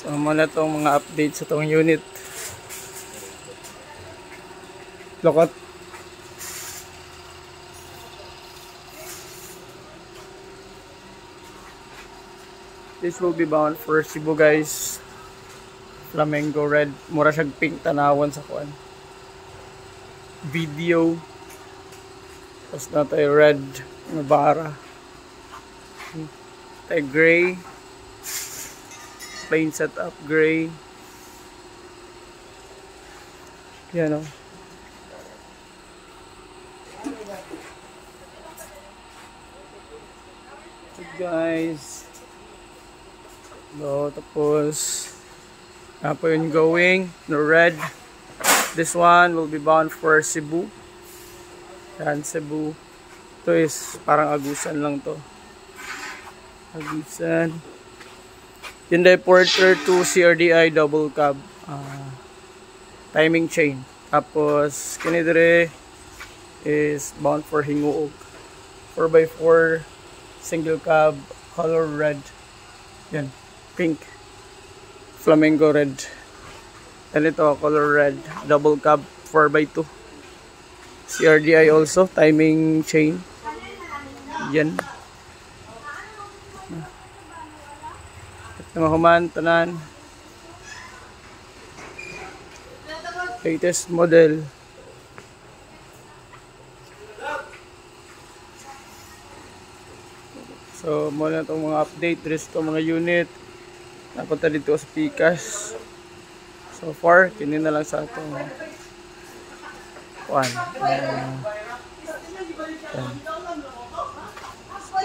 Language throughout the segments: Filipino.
So muna itong mga updates sa itong unit. Lokot. This will be bound for Cebu, guys. Flamingo red. Mura siyang pink tanawan sa kuan. Video. Tapos na tayo red na bara. Tayo gray. Plain setup gray. Yan o. So guys. So, tapos na po yun going. No red. This one will be bound for Cebu. Yan, Cebu. Ito is parang agusan lang to. Agusan. Hyundai Porter 2 CRDI double cab. Timing chain. Tapos, kinidire is bound for Hinguog. 4x4 single cab color red. Yan. Pink. Flamingo red. And ito, color red. Double cab 4x2. CRDI also. Timing chain. Yan. Mga human, tanan. Latest model. So, muna itong mga update. There's itong mga unit. Napunta dito sa Pikas. So far, kinin na lang sa itong one.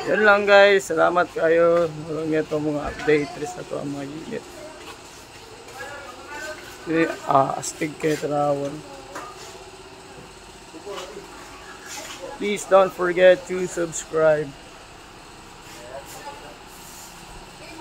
Yan lang guys. Salamat kayo. Walang itong mga update. There's na ito ang mga unit. Astig kayo tanawan. Please don't forget to subscribe.